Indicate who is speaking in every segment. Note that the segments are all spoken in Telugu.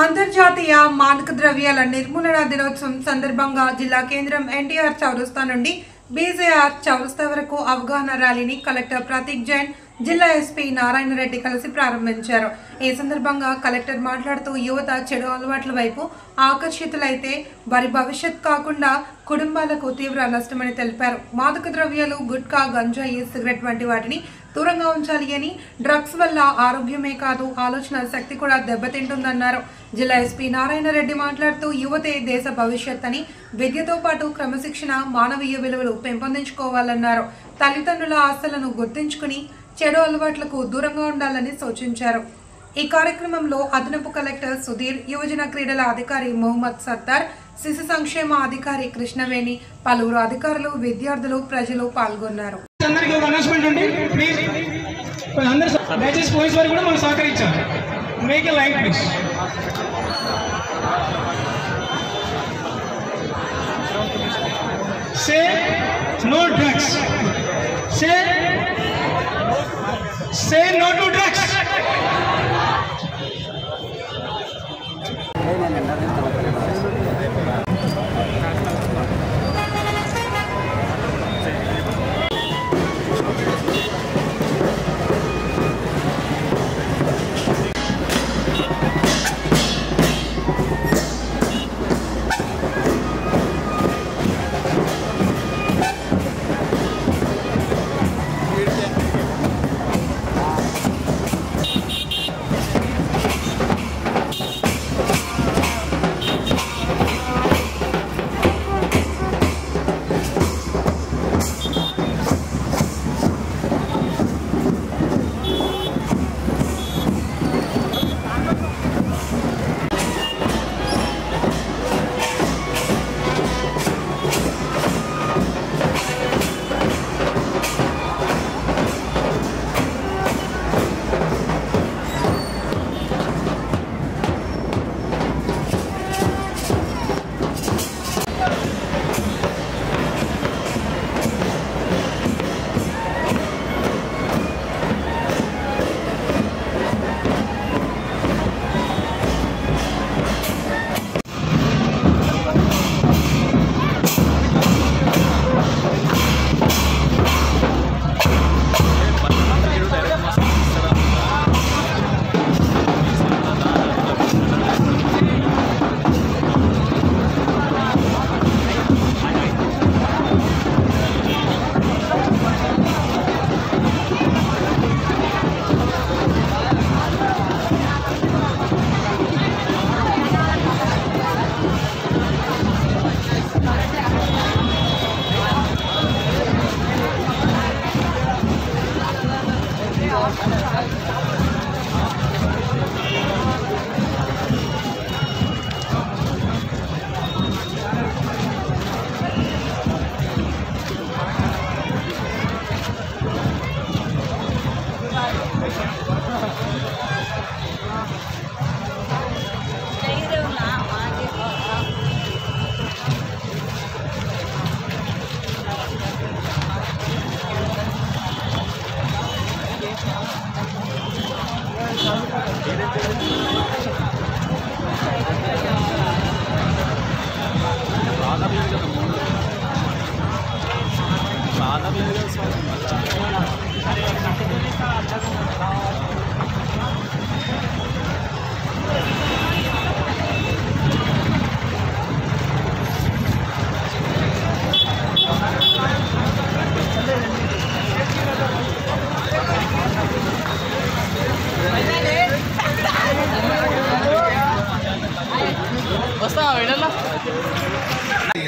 Speaker 1: అంతర్జాతీయ మాదక ద్రవ్యాల నిర్మూలన దినోత్సవం సందర్భంగా జిల్లా కేంద్రం ఎన్టీఆర్ చౌరస్తా నుండి బీజేఆర్ చౌరస్తా వరకు అవగాహన ర్యాలీని కలెక్టర్ ప్రతీక్ జైన్, జిల్లా ఎస్పీ నారాయణ రెడ్డి కలిసి ప్రారంభించారు. ఈ సందర్భంగా కలెక్టర్ మాట్లాడుతూ యువత చెడు అలవాట్ల వైపు ఆకర్షితులైతే వారి భవిష్యత్ కాకుండా కుటుంబాలకు తీవ్ర నష్టమని తెలిపారు. మాదక ద్రవ్యాలు, గుట్కా, గంజాయి, సిగరెట్ వంటి వాటిని దూరంగా ఉంచాలి అని, డ్రగ్స్ వల్ల ఆరోగ్యమే కాదు ఆలోచన శక్తి కూడా దెబ్బతింటుందన్నారు. జిల్లా ఎస్పీ నారాయణ రెడ్డి మాట్లాడుతూ యువతే దేశ భవిష్యత్ అని, విద్యతో పాటు క్రమశిక్షణ, మానవీయ విలువలు పెంపొందించుకోవాలన్నారు. తల్లిదండ్రుల ఆశలను గుర్తించుకుని చెడు అలవాట్లకు దూరంగా ఉండాలని సూచించారు. ఈ కార్యక్రమంలో అదనపు కలెక్టర్ సుధీర్, యువజన క్రీడల అధికారి మొహమ్మద్ సత్తార్, శిశు సంక్షేమ అధికారి కృష్ణవేణి, పలువురు అధికారులు, విద్యార్థులు, ప్రజలు పాల్గొన్నారు.
Speaker 2: Say no to drugs.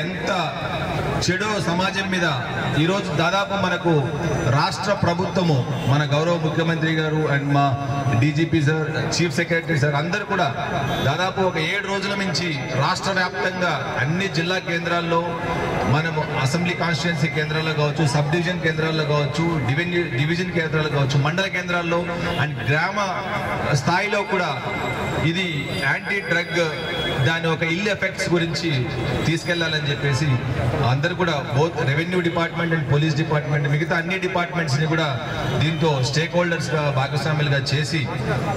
Speaker 3: ఎంత చెడు సమాజం మీద ఈరోజు దాదాపు మనకు రాష్ట్ర ప్రభుత్వము, మన గౌరవ ముఖ్యమంత్రి గారు అండ్ మా DGP sir, chief secretary sir అందరూ కూడా దాదాపు ఒక 7 రోజుల నుంచి రాష్ట్ర వ్యాప్తంగా అన్ని జిల్లా కేంద్రాల్లో, మనము అసెంబ్లీ కాన్స్టిట్యున్సీ కేంద్రాల్లో కావచ్చు, సబ్ డివిజన్ కేంద్రాల్లో కావచ్చు, డివిజన్ కేంద్రాల్లో కావచ్చు, మండల కేంద్రాల్లో అండ్ గ్రామ స్థాయిలో కూడా ఇది యాంటీ డ్రగ్ దాని ఒక ఇల్ ఎఫెక్ట్స్ గురించి తీసుకెళ్లాలని చెప్పేసి అందరూ కూడా both revenue department and police department మిగతా అన్ని డిపార్ట్మెంట్స్ని కూడా దీంతో స్టేక్ హోల్డర్స్గా భాగస్వాములుగా చేసి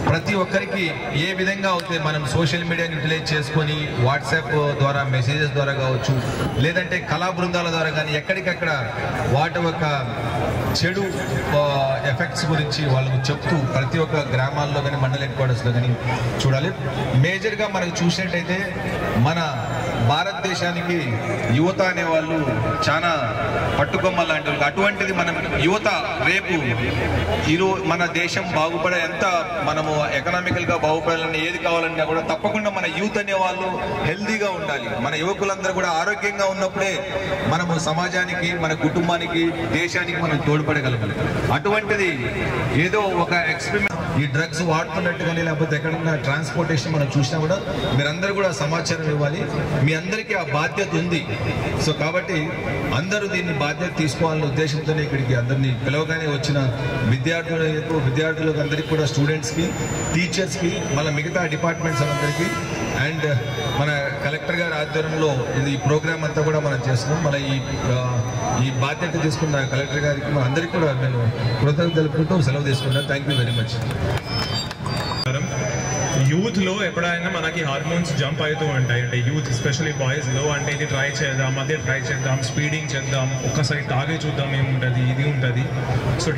Speaker 3: ప్రతి ఒక్కరికి ఏ విధంగా అయితే మనం సోషల్ మీడియాని యూటిలైజ్ చేసుకొని వాట్సాప్ ద్వారా మెసేజెస్ ద్వారా కావచ్చు, లేదంటే కళా బృందాల ద్వారా కానీ ఎక్కడికక్కడ వాటి యొక్క చెడు ఎఫెక్ట్స్ గురించి వాళ్ళకు చెప్తూ ప్రతి ఒక్క గ్రామాల్లో కానీ మండల హెడ్ క్వార్టర్స్లో కానీ చూడాలి. మేజర్గా మనకు చూసినట్టయితే మన భారతదేశానికి యువత అనేవాళ్ళు చాలా పట్టుకొమ్మ లాంటి, అటువంటిది మనం యువత రేపు మన దేశం బాగుపడే ఎంత మనము ఎకనామికల్గా బాగుపడాలని ఏది కావాలన్నా కూడా తప్పకుండా మన యూత్ అనేవాళ్ళు హెల్దీగా ఉండాలి. మన యువకులందరూ కూడా ఆరోగ్యంగా ఉన్నప్పుడే మనము సమాజానికి, మన కుటుంబానికి, దేశానికి మనం తోడ్పడగలగాలి. అటువంటిది ఏదో ఒక ఎక్స్పెరిమెంట్ ఈ డ్రగ్స్ వాడుతున్నట్టుగానే లేకపోతే ఎక్కడన్నా ట్రాన్స్పోర్టేషన్ మనం చూసినా కూడా మీరందరూ కూడా సమాచారం ఇవ్వాలి. మీ అందరికీ ఆ బాధ్యత ఉంది. సో అందరూ దీన్ని బాధ్యత తీసుకోవాలనే ఉద్దేశంతోనే ఇక్కడికి అందరినీ పిలవగానే వచ్చిన విద్యార్థులకు అందరికీ కూడా, స్టూడెంట్స్కి, టీచర్స్కి, మళ్ళీ మిగతా డిపార్ట్మెంట్స్ అందరికీ అండ్ మన కలెక్టర్ గారి ఆధ్వర్యంలో ఈ ప్రోగ్రామ్ అంతా కూడా మనం చేస్తున్నాం. మన ఈ బాధ్యత తీసుకున్న కలెక్టర్ గారికి అందరికీ కూడా నేను కృతజ్ఞతలు తెలుపుకుంటూ సెలవు తీసుకున్నాను. Thank you very much.
Speaker 4: యూత్లో ఎప్పుడైనా మనకి హార్మోన్స్ జంప్ అవుతూ ఉంటాయి. అంటే యూత్ ఎస్పెషల్లీ బాయ్స్లో అంటే ఇది ట్రై చేద్దాం, అదే ట్రై చేద్దాం, స్పీడింగ్ చేద్దాం, ఒక్కసారి తాగే చూద్దాం ఏముంటుంది, ఇది ఉంటుంది. సో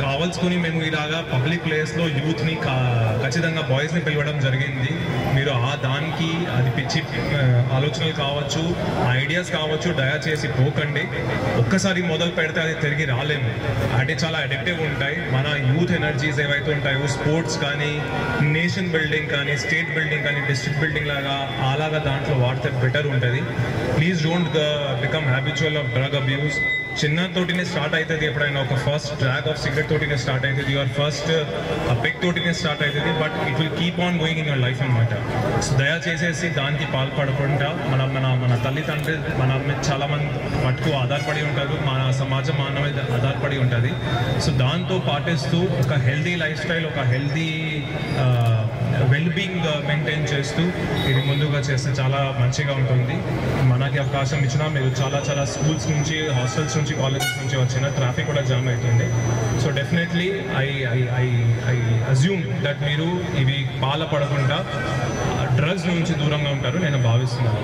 Speaker 4: కావాల్సుకుని మేము ఇలాగా పబ్లిక్ ప్లేస్లో యూత్ని ఖచ్చితంగా బాయ్స్ని పిలవడం జరిగింది. మీరు దానికి అది పిచ్చి ఆలోచనలు కావచ్చు, ఐడియాస్ కావచ్చు, దయచేసి పోకండి. ఒక్కసారి మొదలు పెడితే అది తిరిగి రాలేము. అంటే చాలా అడిక్టివ్ ఉంటాయి. మన యూత్ ఎనర్జీస్ ఏవైతే ఉంటాయో స్పోర్ట్స్ కానీ, నేషన్ బిల్డింగ్ కానీ, స్టేట్ బిల్డింగ్ కానీ, డిస్ట్రిక్ట్ బిల్డింగ్ లాగా అలాగా దాంట్లో వాడితే బెటర్ ఉంటుంది. Please don't become habitual of drug abuse. చిన్నతోటినే స్టార్ట్ అవుతుంది. ఎప్పుడైనా ఒక ఫస్ట్ డ్రాగ్ ఆఫ్ సిగరెట్ తోటినే స్టార్ట్ అవుతుంది, యువర్ ఫస్ట్ పెగ్ తోటినే స్టార్ట్ అవుతుంది. But it will keep on going in your life అనమాట. సో దయచేసేసి దానికి పాల్పడకుండా మన తల్లిదండ్రులు మన చాలా మంది మటుకు ఆధారపడి ఉంటారు, మన సమాజం మన మీద ఆధారపడి ఉంటుంది. సో దాంతో పాటిస్తూ ఒక హెల్దీ లైఫ్ స్టైల్, ఒక హెల్దీ వెల్బీయింగ్ మెయింటైన్ చేస్తూ ఇది ముందుగా చేస్తే చాలా మంచిగా ఉంటుంది. మనకి అవకాశం ఇచ్చినా మీరు చాలా స్కూల్స్ నుంచి, హాస్టల్స్ నుంచి, కాలేజెస్ నుంచి వచ్చిన ట్రాఫిక్ కూడా జామ్ అవుతుంది. So definitely I assume that మీరు ఇవి పాల్పడకుండా డ్రగ్స్ నుంచి దూరంగా ఉంటారు నేను భావిస్తున్నాను.